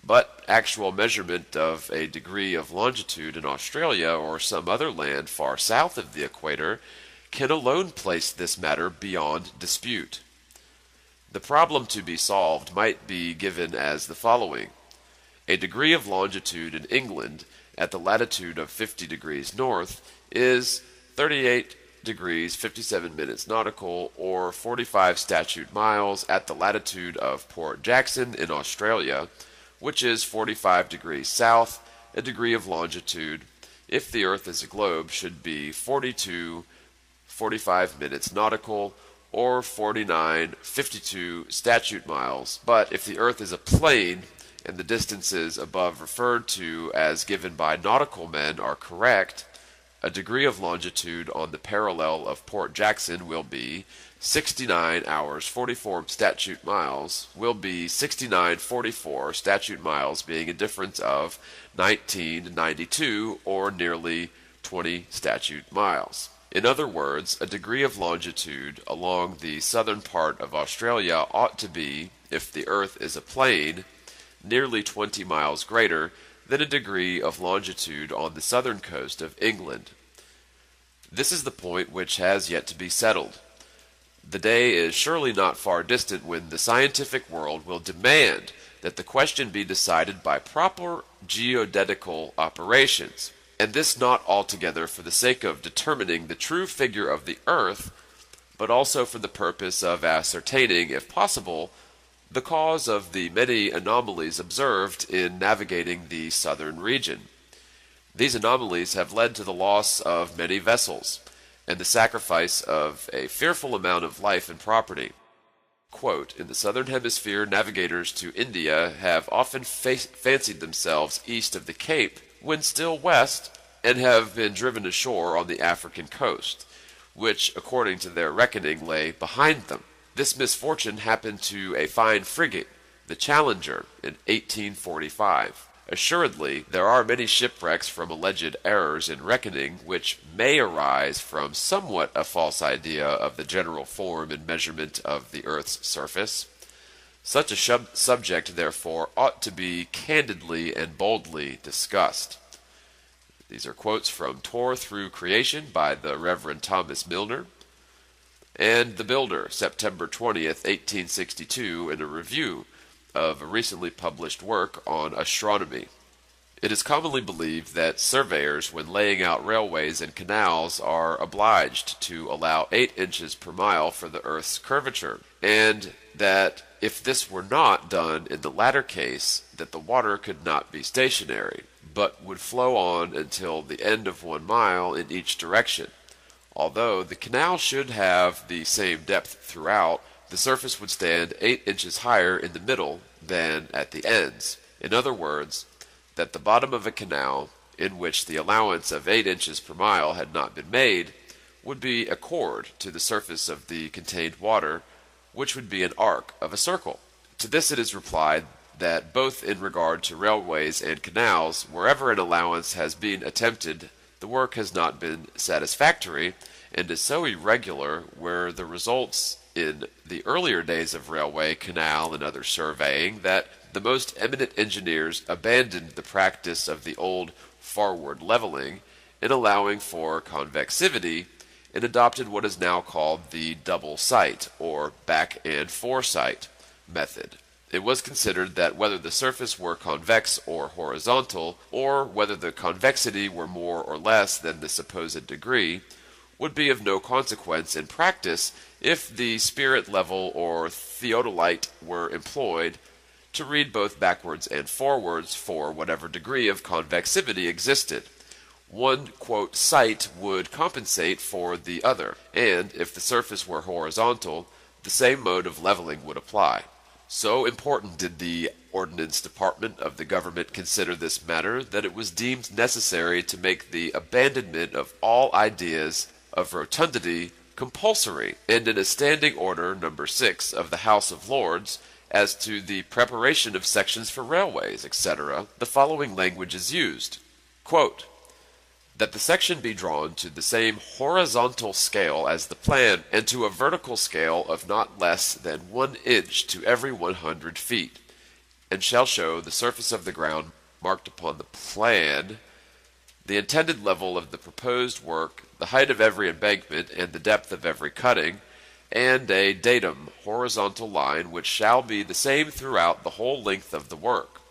But actual measurement of a degree of longitude in Australia or some other land far south of the equator can alone place this matter beyond dispute. The problem to be solved might be given as the following. A degree of longitude in England at the latitude of 50 degrees north is 38 degrees 57 minutes nautical, or 45 statute miles at the latitude of Port Jackson in Australia, which is 45 degrees south. A degree of longitude, if the Earth is a globe, should be 45 minutes nautical, or 52 statute miles. But if the Earth is a plane, and the distances above referred to as given by nautical men are correct, a degree of longitude on the parallel of Port Jackson will be 69 hours 44 statute miles, will be 69:44 statute miles, being a difference of 19:92, or nearly 20 statute miles. In other words, a degree of longitude along the southern part of Australia ought to be, if the Earth is a plane, nearly 20 miles greater than a degree of longitude on the southern coast of England. This is the point which has yet to be settled. The day is surely not far distant when the scientific world will demand that the question be decided by proper geodetical operations, and this not altogether for the sake of determining the true figure of the Earth, but also for the purpose of ascertaining, if possible, the cause of the many anomalies observed in navigating the southern region. These anomalies have led to the loss of many vessels, and the sacrifice of a fearful amount of life and property. Quote, in the southern hemisphere, navigators to India have often fancied themselves east of the Cape, when still west, and have been driven ashore on the African coast, which, according to their reckoning, lay behind them. This misfortune happened to a fine frigate, the Challenger, in 1845. Assuredly, there are many shipwrecks from alleged errors in reckoning, which may arise from somewhat a false idea of the general form and measurement of the Earth's surface. Such a subject, therefore, ought to be candidly and boldly discussed. These are quotes from Tore Through Creation by the Reverend Thomas Milner, and The Builder, September 20th, 1862, in a review of a recently published work on astronomy. It is commonly believed that surveyors, when laying out railways and canals, are obliged to allow 8 inches per mile for the Earth's curvature, and that if this were not done in the latter case, that the water could not be stationary, but would flow on until the end of 1 mile in each direction. Although the canal should have the same depth throughout, the surface would stand 8 inches higher in the middle than at the ends. In other words, that the bottom of a canal, in which the allowance of 8 inches per mile had not been made, would be a chord to the surface of the contained water, which would be an arc of a circle. To this it is replied that both in regard to railways and canals, wherever an allowance has been attempted, the work has not been satisfactory, and is so irregular where the results in the earlier days of railway, canal, and other surveying, that the most eminent engineers abandoned the practice of the old forward leveling in allowing for convexivity, and adopted what is now called the double sight, or back and foresight method. It was considered that whether the surface were convex or horizontal, or whether the convexity were more or less than the supposed degree, would be of no consequence in practice if the spirit level or theodolite were employed to read both backwards and forwards for whatever degree of convexivity existed. One, quote, sight would compensate for the other, and if the surface were horizontal, the same mode of leveling would apply. So important did the Ordnance Department of the government consider this matter that it was deemed necessary to make the abandonment of all ideas of rotundity compulsory, and in a standing order number 6 of the House of Lords, as to the preparation of sections for railways, etc., the following language is used. Quote, that the section be drawn to the same horizontal scale as the plan, and to a vertical scale of not less than 1 inch to every 100 feet, and shall show the surface of the ground marked upon the plan, the intended level of the proposed work, the height of every embankment, and the depth of every cutting, and a datum horizontal line which shall be the same throughout the whole length of the work,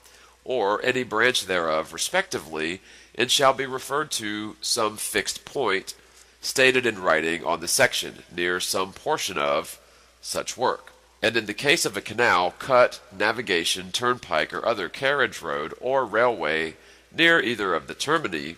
or any branch thereof respectively, and shall be referred to some fixed point stated in writing on the section near some portion of such work. And in the case of a canal, cut, navigation, turnpike, or other carriage road or railway near either of the termini.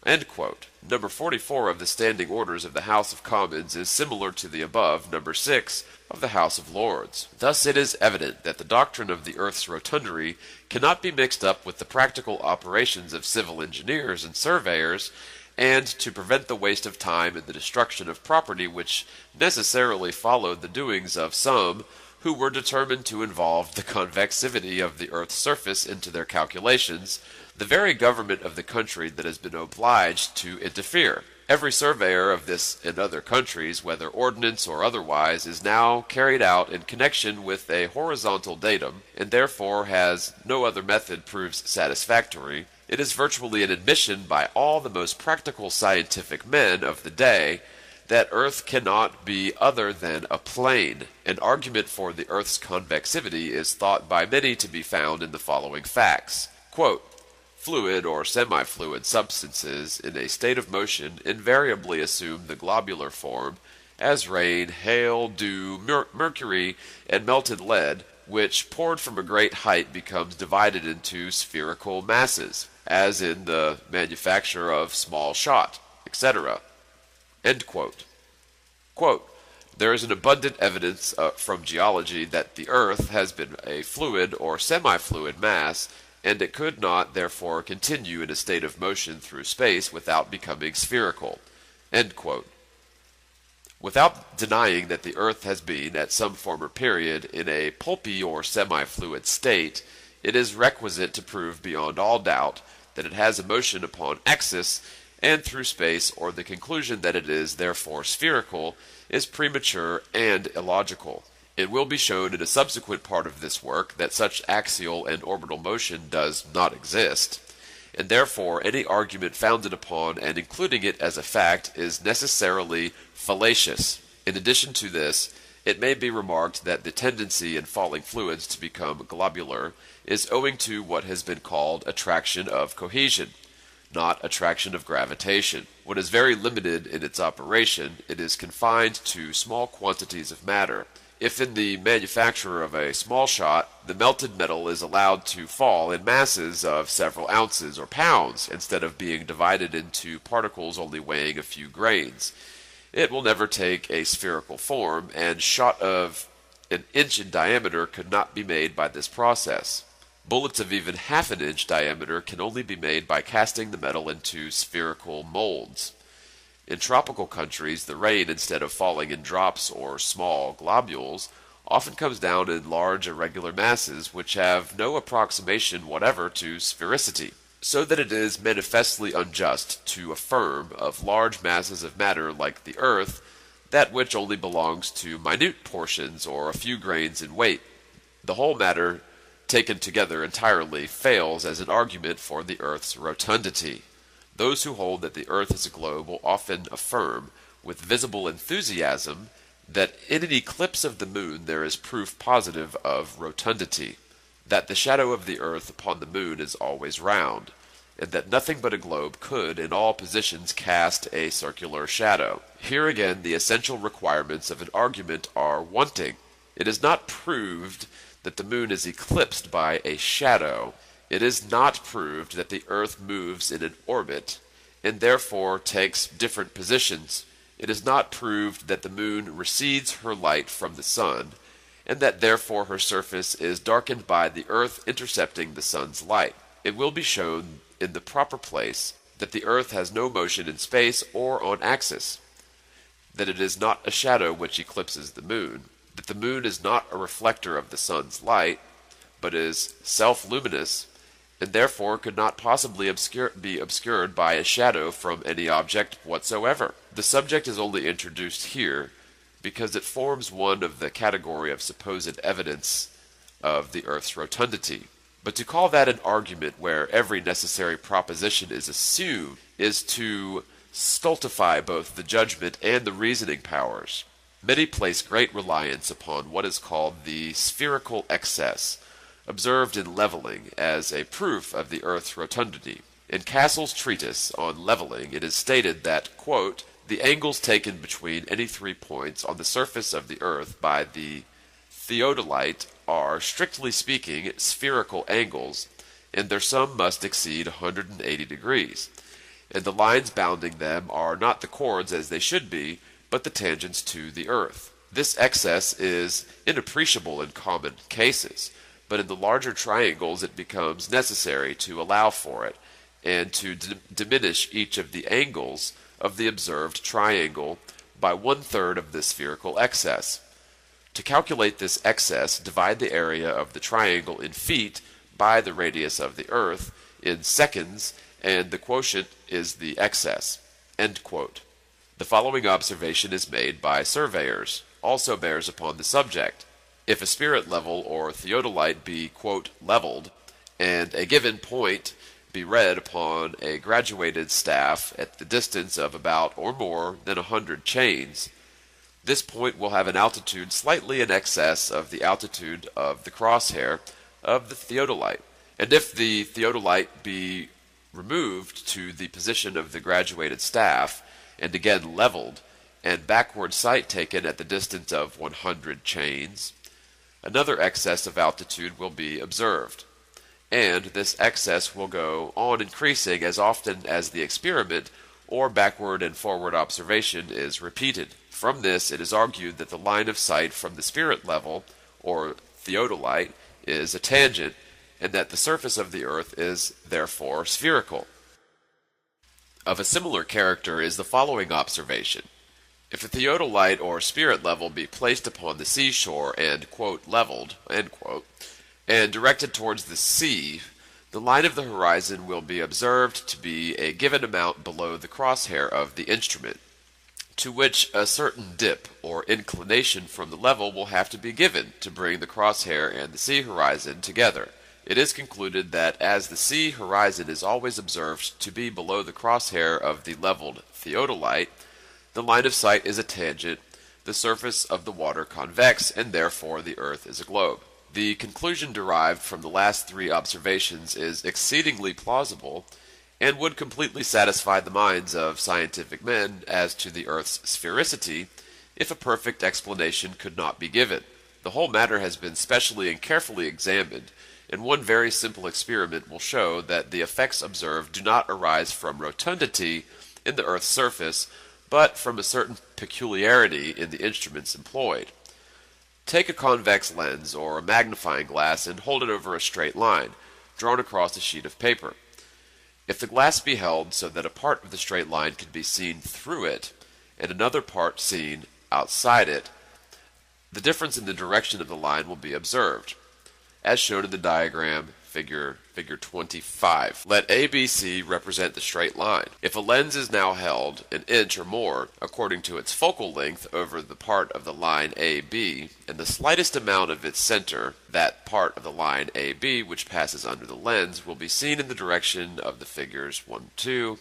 End quote. Number 44 of the Standing Orders of the House of Commons is similar to the above, number 6, of the House of Lords. Thus it is evident that the doctrine of the earth's rotundity cannot be mixed up with the practical operations of civil engineers and surveyors, and to prevent the waste of time and the destruction of property which necessarily followed the doings of some who were determined to involve the convexity of the earth's surface into their calculations, the very government of the country that has been obliged to interfere. Every surveyor of this and other countries, whether ordnance or otherwise, is now carried out in connection with a horizontal datum, and therefore has no other method proves satisfactory. It is virtually an admission by all the most practical scientific men of the day that Earth cannot be other than a plane. An argument for the Earth's convexity is thought by many to be found in the following facts. Quote, fluid or semi-fluid substances in a state of motion invariably assume the globular form, as rain, hail, dew, mercury, and melted lead, which poured from a great height becomes divided into spherical masses, as in the manufacture of small shot, etc. End quote. Quote, there is an abundant evidence from geology that the Earth has been a fluid or semi-fluid mass, and it could not, therefore, continue in a state of motion through space without becoming spherical. End quote. Without denying that the Earth has been, at some former period, in a pulpy or semi-fluid state, it is requisite to prove beyond all doubt that it has a motion upon axis and through space, or the conclusion that it is therefore spherical is premature and illogical. It will be shown in a subsequent part of this work that such axial and orbital motion does not exist, and therefore any argument founded upon and including it as a fact is necessarily fallacious. In addition to this, it may be remarked that the tendency in falling fluids to become globular is owing to what has been called attraction of cohesion, not attraction of gravitation. What is very limited in its operation, it is confined to small quantities of matter. If in the manufacture of a small shot, the melted metal is allowed to fall in masses of several ounces or pounds, instead of being divided into particles only weighing a few grains, it will never take a spherical form, and shot of an inch in diameter could not be made by this process. Bullets of even half an inch diameter can only be made by casting the metal into spherical molds. In tropical countries, the rain, instead of falling in drops or small globules, often comes down in large irregular masses which have no approximation whatever to sphericity, so that it is manifestly unjust to affirm of large masses of matter like the earth that which only belongs to minute portions or a few grains in weight. The whole matter, taken together entirely, fails as an argument for the earth's rotundity. Those who hold that the earth is a globe will often affirm, with visible enthusiasm, that in an eclipse of the moon there is proof positive of rotundity, that the shadow of the earth upon the moon is always round, and that nothing but a globe could in all positions cast a circular shadow. Here again the essential requirements of an argument are wanting. It is not proved that the moon is eclipsed by a shadow. It is not proved that the earth moves in an orbit, and therefore takes different positions. It is not proved that the moon recedes her light from the sun, and that therefore her surface is darkened by the earth intercepting the sun's light. It will be shown in the proper place that the earth has no motion in space or on axis, that it is not a shadow which eclipses the moon, that the moon is not a reflector of the sun's light, but is self-luminous, and therefore could not possibly be obscured by a shadow from any object whatsoever. The subject is only introduced here because it forms one of the category of supposed evidence of the earth's rotundity. But to call that an argument where every necessary proposition is assumed is to stultify both the judgment and the reasoning powers. Many place great reliance upon what is called the spherical excess, observed in leveling, as a proof of the Earth's rotundity. In Cassell's treatise on leveling, it is stated that, quote, the angles taken between any 3 points on the surface of the Earth by the theodolite are, strictly speaking, spherical angles, and their sum must exceed 180 degrees, and the lines bounding them are not the chords as they should be, but the tangents to the Earth. This excess is inappreciable in common cases, but in the larger triangles it becomes necessary to allow for it, and to diminish each of the angles of the observed triangle by 1/3 of the spherical excess. To calculate this excess, divide the area of the triangle in feet by the radius of the Earth in seconds, and the quotient is the excess. End quote. The following observation is made by surveyors, also bears upon the subject. If a spirit level or theodolite be, quote, leveled, and a given point be read upon a graduated staff at the distance of about or more than 100 chains, this point will have an altitude slightly in excess of the altitude of the crosshair of the theodolite. And if the theodolite be removed to the position of the graduated staff, and again leveled, and backward sight taken at the distance of 100 chains, another excess of altitude will be observed, and this excess will go on increasing as often as the experiment or backward and forward observation is repeated. From this it is argued that the line of sight from the spirit level, or theodolite, is a tangent, and that the surface of the Earth is therefore spherical. Of a similar character is the following observation. If a theodolite or spirit level be placed upon the seashore and, quote, leveled, end quote, and directed towards the sea, the line of the horizon will be observed to be a given amount below the crosshair of the instrument, to which a certain dip or inclination from the level will have to be given to bring the crosshair and the sea horizon together. It is concluded that as the sea horizon is always observed to be below the crosshair of the leveled theodolite, the line of sight is a tangent, the surface of the water convex, and therefore the Earth is a globe. The conclusion derived from the last 3 observations is exceedingly plausible, and would completely satisfy the minds of scientific men as to the Earth's sphericity, if a perfect explanation could not be given. The whole matter has been specially and carefully examined, and one very simple experiment will show that the effects observed do not arise from rotundity in the Earth's surface, but from a certain peculiarity in the instruments employed. Take a convex lens or a magnifying glass and hold it over a straight line, drawn across a sheet of paper. If the glass be held so that a part of the straight line can be seen through it, and another part seen outside it, the difference in the direction of the line will be observed, as shown in the diagram figure 25. Let ABC represent the straight line. If a lens is now held an inch or more, according to its focal length, over the part of the line AB, and the slightest amount of its center, that part of the line AB which passes under the lens, will be seen in the direction of the figures 1, 2.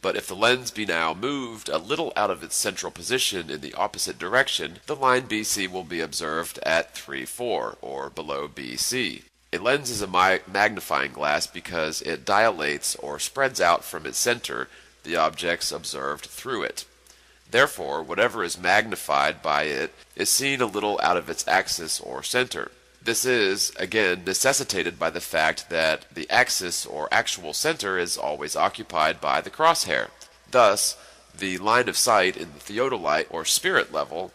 But if the lens be now moved a little out of its central position in the opposite direction, the line BC will be observed at 3, 4, or below BC. A lens is a magnifying glass because it dilates or spreads out from its center the objects observed through it. Therefore, whatever is magnified by it is seen a little out of its axis or center. This is, again, necessitated by the fact that the axis or actual center is always occupied by the crosshair. Thus, the line of sight in the theodolite or spirit level,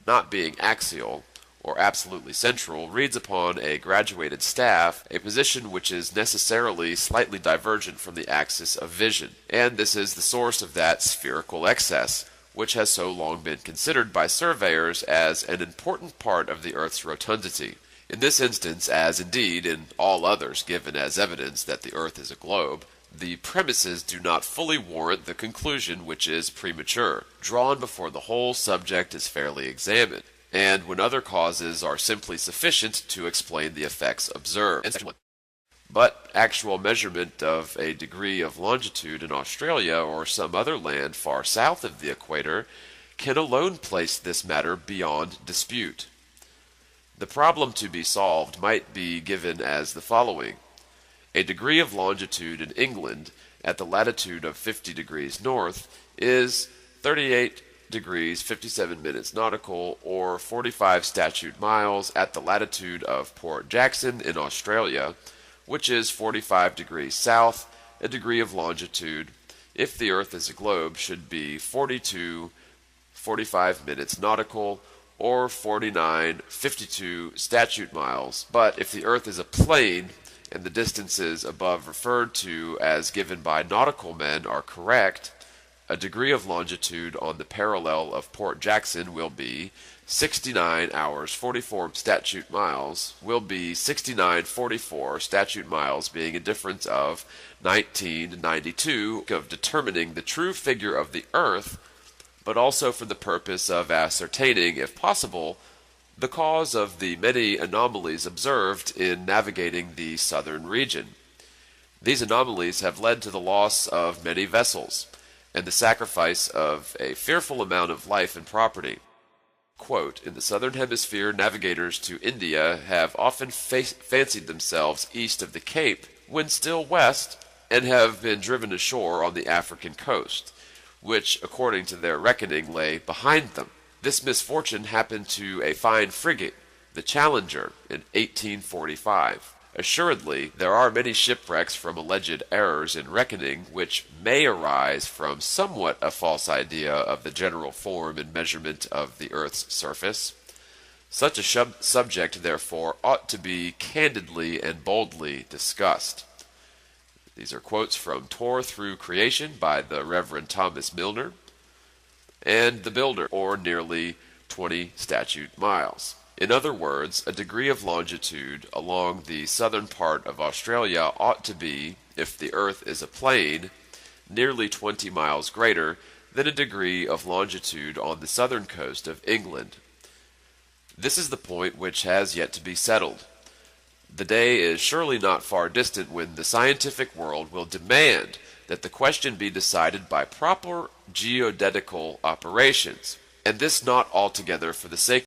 not being axial or absolutely central, reads upon a graduated staff a position which is necessarily slightly divergent from the axis of vision, and this is the source of that spherical excess, which has so long been considered by surveyors as an important part of the Earth's rotundity. In this instance, as indeed in all others given as evidence that the Earth is a globe, the premises do not fully warrant the conclusion which is premature, drawn before the whole subject is fairly examined, and when other causes are simply sufficient to explain the effects observed. But actual measurement of a degree of longitude in Australia or some other land far south of the equator can alone place this matter beyond dispute. The problem to be solved might be given as the following. A degree of longitude in England at the latitude of 50 degrees north is 38 degrees 57 minutes nautical, or 45 statute miles at the latitude of Port Jackson in Australia, which is 45 degrees south. A degree of longitude, if the Earth is a globe, should be 45 minutes nautical, or 52 statute miles. But if the Earth is a plane, and the distances above referred to as given by nautical men are correct, a degree of longitude on the parallel of Port Jackson will be 69 hours 44 statute miles, will be 69:44 statute miles, being a difference of 19 to 92 of determining the true figure of the Earth, but also for the purpose of ascertaining, if possible, the cause of the many anomalies observed in navigating the southern region. These anomalies have led to the loss of many vessels and the sacrifice of a fearful amount of life and property. Quote, in the southern hemisphere, navigators to India have often fancied themselves east of the Cape when still west, and have been driven ashore on the African coast, which, according to their reckoning, lay behind them. This misfortune happened to a fine frigate, the Challenger, in 1845. Assuredly, there are many shipwrecks from alleged errors in reckoning, which may arise from somewhat a false idea of the general form and measurement of the Earth's surface. Such a subject, therefore, ought to be candidly and boldly discussed. These are quotes from Tour Through Creation by the Reverend Thomas Milner, and The Builder, or nearly 20 statute miles. In other words, a degree of longitude along the southern part of Australia ought to be, if the Earth is a plane, nearly 20 miles greater than a degree of longitude on the southern coast of England. This is the point which has yet to be settled. The day is surely not far distant when the scientific world will demand that the question be decided by proper geodetical operations, and this not altogether for the sake